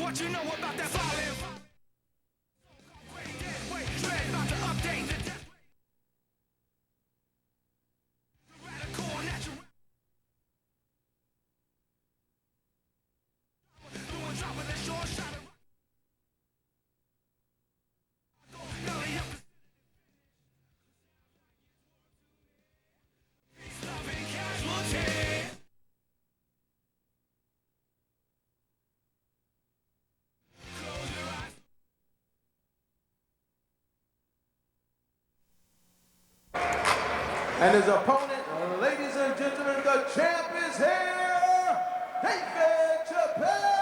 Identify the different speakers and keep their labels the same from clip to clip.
Speaker 1: What you know about that violin? Wait, dread about to update the death radical natural. Doing drop of the short shot of belly up. Loving casualty. Close your eyes.
Speaker 2: And his opponent, ladies and gentlemen, the champ is here, David Chappell.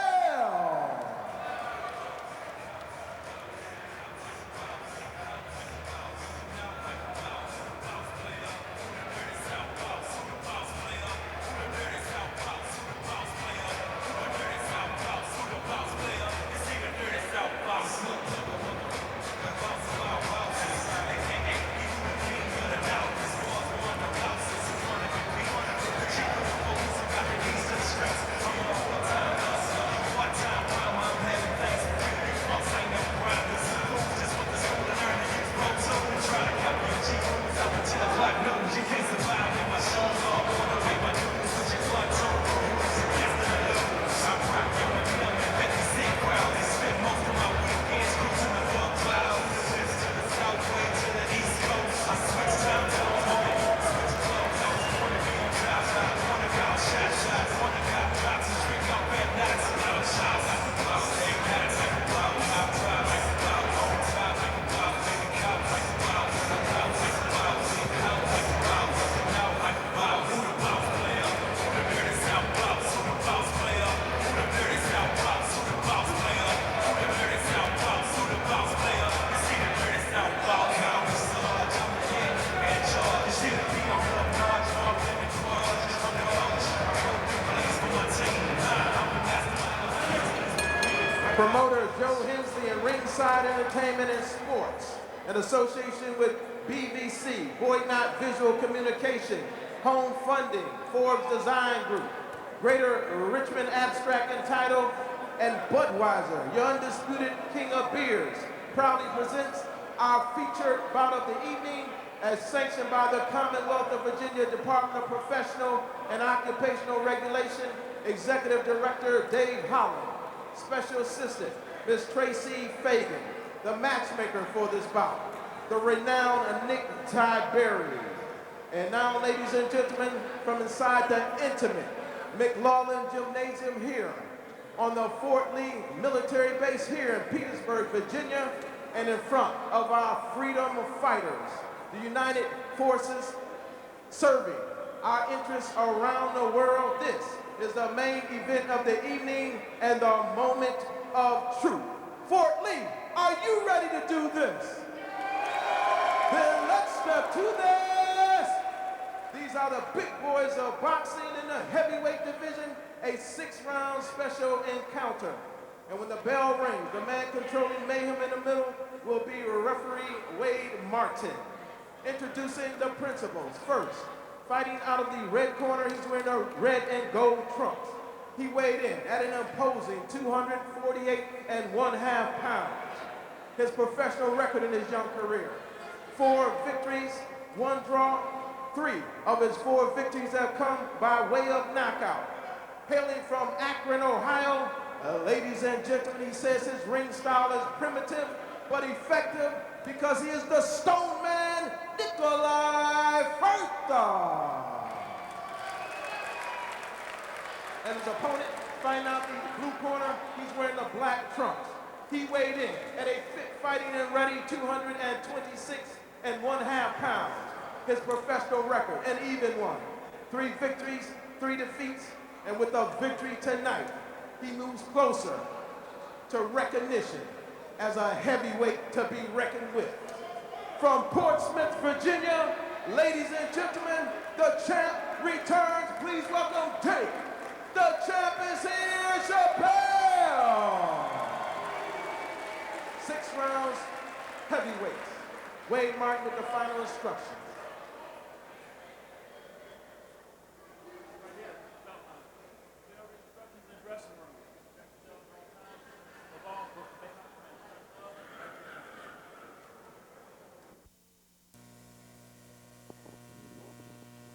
Speaker 2: Promoter Joe Hensley and Ringside Entertainment and Sports, in association with BVC, Boydnot Visual Communication, Home Funding, Forbes Design Group, Greater Richmond Abstract Entitled, and Budweiser, your undisputed king of beers, proudly presents our featured bout of the evening as sanctioned by the Commonwealth of Virginia Department of Professional and Occupational Regulation, Executive Director Dave Holland. Special Assistant, Ms. Tracy Fagan, the matchmaker for this bout, the renowned Nick Tyberry. And now, ladies and gentlemen, from inside the intimate McLaughlin Gymnasium here on the Fort Lee military base here in Petersburg, Virginia, and in front of our freedom fighters, the United Forces serving our interests around the world. This is the main event of the evening and the moment of truth. Fort Lee, are you ready to do this? Then let's step to this. These are the big boys of boxing in the heavyweight division, a 6-round special encounter. And when the bell rings, the man controlling mayhem in the middle will be referee Wade Martin. Introducing the principals. First, fighting out of the red corner, he's wearing a red and gold trunks. He weighed in at an imposing 248.5 pounds. His professional record in his young career: 4 victories, 1 draw. 3 of his 4 victories have come by way of knockout. Hailing from Akron, Ohio, ladies and gentlemen, he says his ring style is primitive but effective because he is the Stone Man, Nikolai Firtha. And his opponent, fighting out the blue corner, he's wearing the black trunks. He weighed in at a fit, fighting and ready 226.5 pounds. His professional record, an even one: 3 victories, 3 defeats, and with a victory tonight, he moves closer to recognition as a heavyweight to be reckoned with. From Portsmouth, Virginia, ladies and gentlemen, the champ returns. Please welcome Dave. The champ is here, Chappell. 6 rounds, heavyweights. Wade Martin with the final instructions.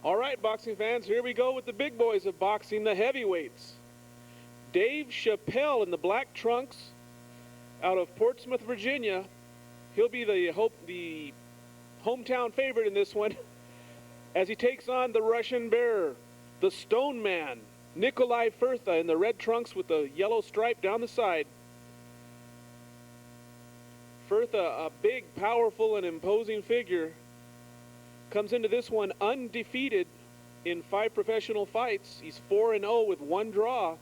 Speaker 3: All right, boxing fans, here we go with the big boys of boxing, the heavyweights. Dave Chappell in the black trunks out of Portsmouth, Virginia. He'll be the hometown favorite in this one as he takes on the Russian Bear, the Stone Man, Nikolai Firtha in the red trunks with the yellow stripe down the side. Firtha, a big, powerful, and imposing figure, comes into this one undefeated in 5 professional fights. He's 4-0 with 1 draw.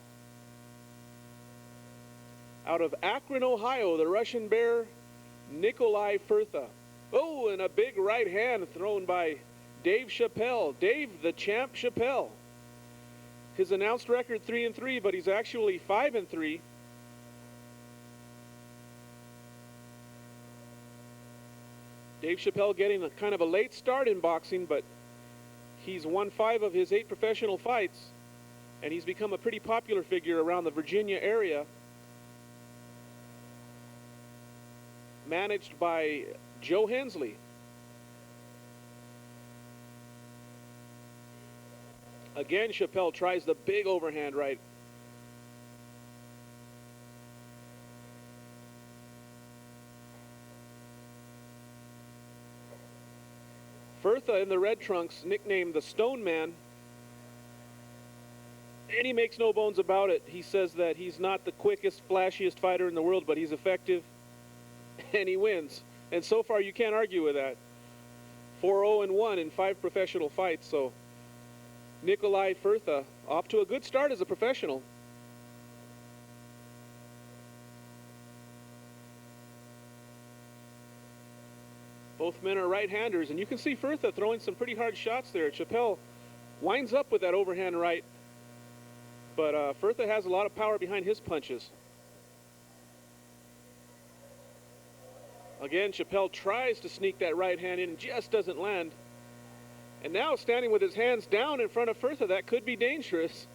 Speaker 3: Out of Akron, Ohio, the Russian Bear, Nikolai Firtha. Oh, and a big right hand thrown by Dave Chappell. Dave, the champ Chappell. His announced record 3-3, but he's actually 5-3. Dave Chappell getting a kind of a late start in boxing, but he's won 5 of his 8 professional fights, and he's become a pretty popular figure around the Virginia area. Managed by Joe Hensley. Again, Chappell tries the big overhand right. Firtha in the red trunks, nicknamed the Stone Man, and he makes no bones about it. He says that he's not the quickest, flashiest fighter in the world, but he's effective, and he wins. And so far, you can't argue with that. 4-0-1 in 5 professional fights, so Nikolai Firtha off to a good start as a professional. Both men are right-handers, and you can see Firtha throwing some pretty hard shots there. Chappell winds up with that overhand right, but Firtha has a lot of power behind his punches. Again, Chappell tries to sneak that right hand in and just doesn't land. And now standing with his hands down in front of Firtha, that could be dangerous.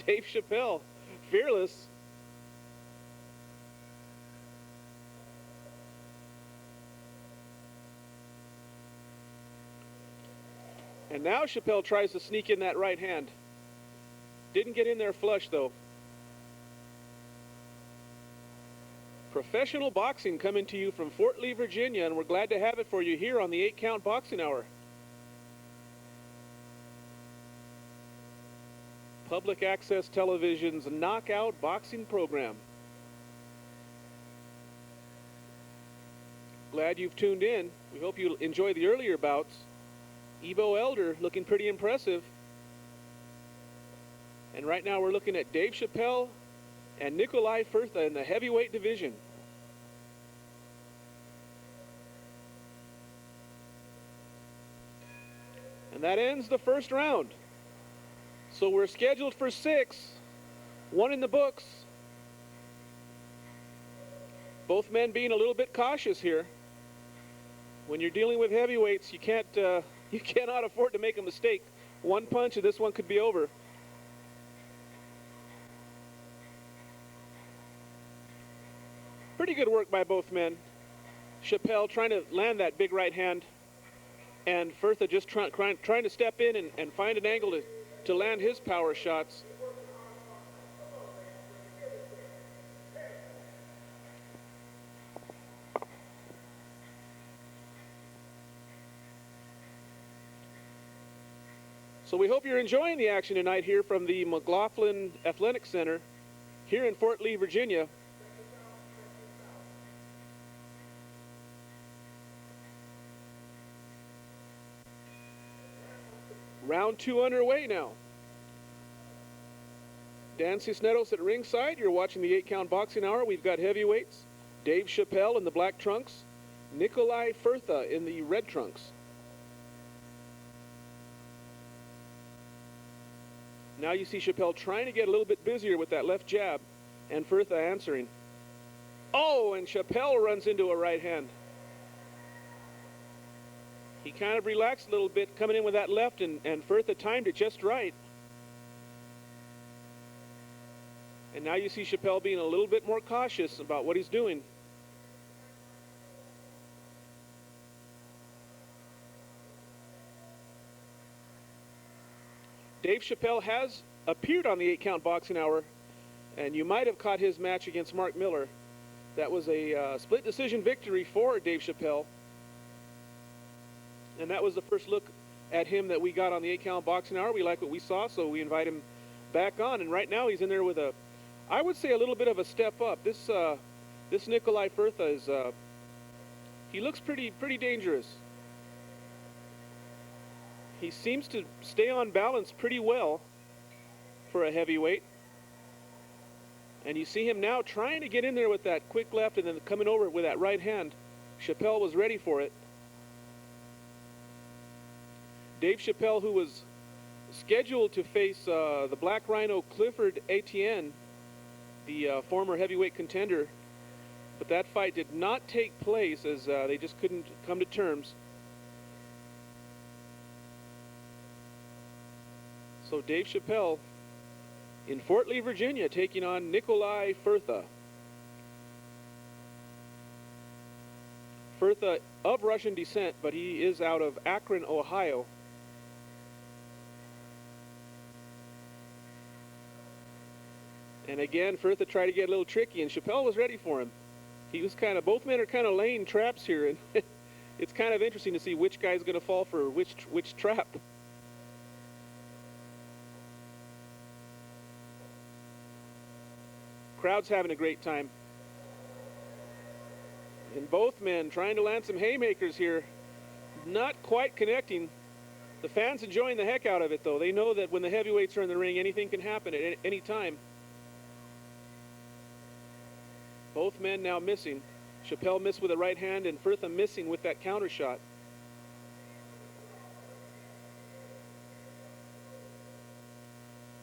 Speaker 3: Dave Chappell, fearless. And now Chappell tries to sneak in that right hand. Didn't get in there flush, though. Professional boxing coming to you from Fort Lee, Virginia, and we're glad to have it for you here on the 8-Count Boxing Hour. Public Access Television's knockout boxing program. Glad you've tuned in. We hope you enjoy the earlier bouts. Evo Elder looking pretty impressive. And right now we're looking at Dave Chappell and Nikolai Firtha in the heavyweight division. And that ends the first round. So we're scheduled for 6, 1 in the books. Both men being a little bit cautious here. When you're dealing with heavyweights, you cannot afford to make a mistake. One punch and this one could be over. Pretty good work by both men. Chappell trying to land that big right hand, and Firtha just trying to step in and find an angle to land his power shots. So we hope you're enjoying the action tonight here from the McLaughlin Athletic Center here in Fort Lee, Virginia. Round 2 underway now. Dan Cisneros at ringside. You're watching the 8-Count Boxing Hour. We've got heavyweights. Dave Chappell in the black trunks. Nikolai Firtha in the red trunks. Now you see Chappell trying to get a little bit busier with that left jab, and Firtha answering. Oh, and Chappell runs into a right hand. He kind of relaxed a little bit coming in with that left, and Firtha timed it just right. And now you see Chappell being a little bit more cautious about what he's doing. Dave Chappell has appeared on the 8-Count Boxing Hour, and you might have caught his match against Mark Miller. That was a split decision victory for Dave Chappell. And that was the first look at him that we got on the 8-Count Boxing Hour. We like what we saw, so we invite him back on. And right now he's in there with I would say a little bit of a step up. This Nikolai Firtha is, he looks pretty dangerous. He seems to stay on balance pretty well for a heavyweight. And you see him now trying to get in there with that quick left and then coming over with that right hand. Chappell was ready for it. Dave Chappell, who was scheduled to face the Black Rhino Clifford Etienne, the former heavyweight contender, but that fight did not take place as they just couldn't come to terms. So Dave Chappell in Fort Lee, Virginia, taking on Nikolai Firtha. Firtha of Russian descent, but he is out of Akron, Ohio. And again, Firtha tried to get a little tricky, and Chappell was ready for him. He was both men are kind of laying traps here, and it's kind of interesting to see which guy's going to fall for which trap. Crowd's having a great time. And both men trying to land some haymakers here. Not quite connecting. The fans enjoying the heck out of it, though. They know that when the heavyweights are in the ring, anything can happen at any time. Both men now missing. Chappell missed with a right hand and Firtha missing with that counter shot.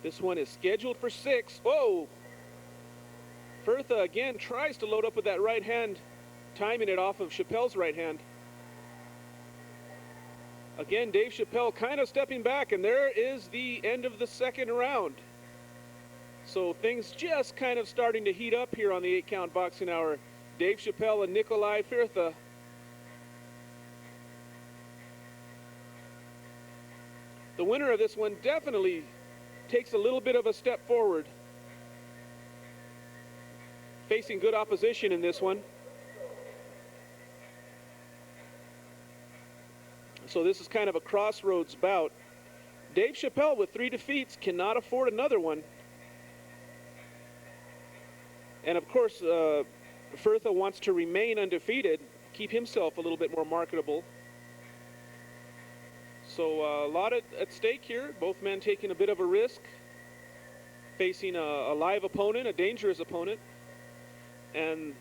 Speaker 3: This one is scheduled for 6. Whoa! Firtha again tries to load up with that right hand, timing it off of Chappell's right hand. Again, Dave Chappell kind of stepping back, and there is the end of the second round. So things just kind of starting to heat up here on the 8-Count Boxing Hour. Dave Chappell and Nikolai Firtha. The winner of this one definitely takes a little bit of a step forward. Facing good opposition in this one. So this is kind of a crossroads bout. Dave Chappell with 3 defeats cannot afford another one. And of course, Firtha wants to remain undefeated, keep himself a little bit more marketable. So a lot at stake here. Both men taking a bit of a risk, facing a live opponent, a dangerous opponent. And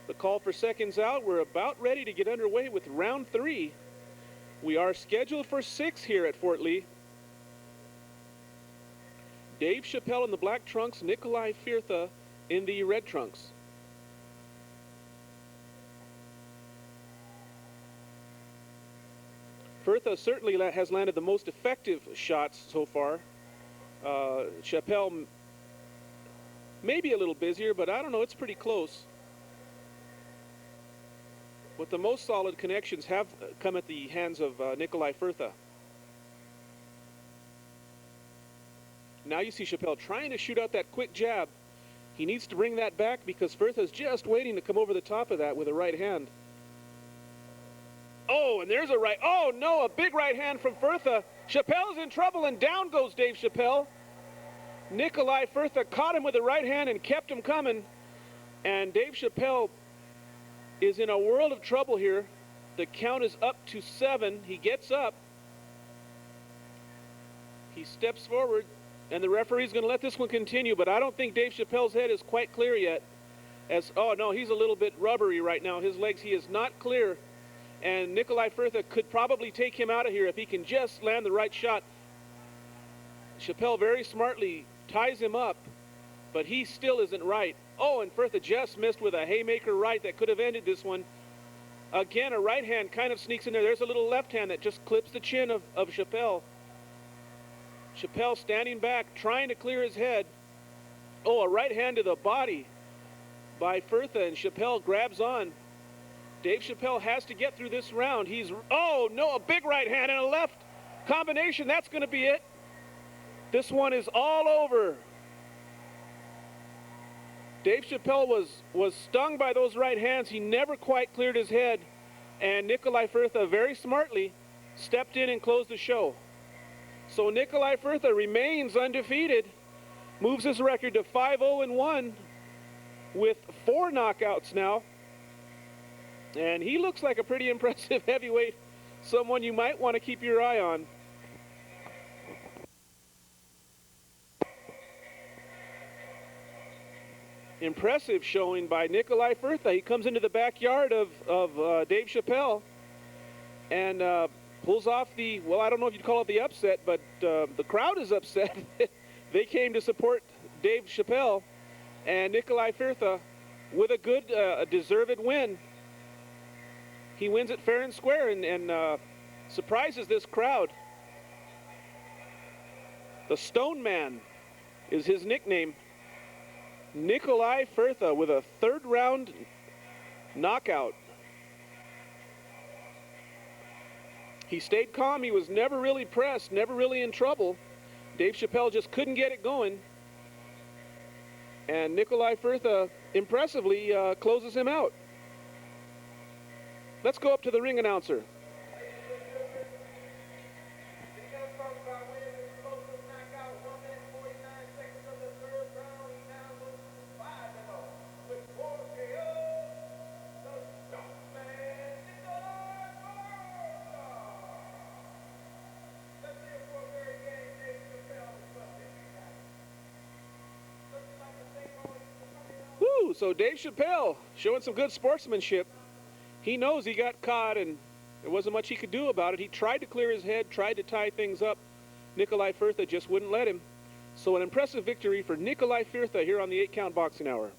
Speaker 3: the call for seconds out. We're about ready to get underway with round 3. We are scheduled for 6 here at Fort Lee. Dave Chappell in the black trunks, Nikolai Firtha in the red trunks. Firtha certainly has landed the most effective shots so far. Chappell maybe a little busier, but I don't know, it's pretty close. But the most solid connections have come at the hands of Nikolai Firtha. Now you see Chappell trying to shoot out that quick jab. He needs to bring that back because Firtha's just waiting to come over the top of that with a right hand. Oh, and there's a right. Oh, no, a big right hand from Firtha. Chappell's in trouble, and down goes Dave Chappell. Nikolai Firtha caught him with the right hand and kept him coming. And Dave Chappell is in a world of trouble here. The count is up to 7. He gets up. He steps forward. And the referee's going to let this one continue, but I don't think Dave Chappell's head is quite clear yet. Oh, no, he's a little bit rubbery right now. His legs, he is not clear. And Nikolai Firtha could probably take him out of here if he can just land the right shot. Chappell very smartly ties him up, but he still isn't right. Oh, and Firtha just missed with a haymaker right that could have ended this one. Again, a right hand kind of sneaks in there. There's a little left hand that just clips the chin of Chappell. Chappell standing back, trying to clear his head. Oh, a right hand to the body by Firtha, and Chappell grabs on. Dave Chappell has to get through this round. Oh, no, a big right hand and a left combination. That's going to be it. This one is all over. Dave Chappell was stung by those right hands. He never quite cleared his head, and Nikolai Firtha very smartly stepped in and closed the show. So Nikolai Firtha remains undefeated, moves his record to 5-0-1 with 4 knockouts now. And he looks like a pretty impressive heavyweight, someone you might want to keep your eye on. Impressive showing by Nikolai Firtha. He comes into the backyard of Dave Chappell and pulls off the, well, I don't know if you'd call it the upset, but the crowd is upset. They came to support Dave Chappell, and Nikolai Firtha, with a good, deserved win. He wins it fair and square and surprises this crowd. The Stone Man is his nickname. Nikolai Firtha with a 3rd round knockout. He stayed calm. He was never really pressed, never really in trouble. Dave Chappell just couldn't get it going. And Nikolai Firtha impressively closes him out. Let's go up to the ring announcer. Woo! So Dave Chappell showing some good sportsmanship. He knows he got caught and there wasn't much he could do about it. He tried to clear his head, tried to tie things up. Nikolai Firtha just wouldn't let him. So an impressive victory for Nikolai Firtha here on the 8 Count Boxing Hour.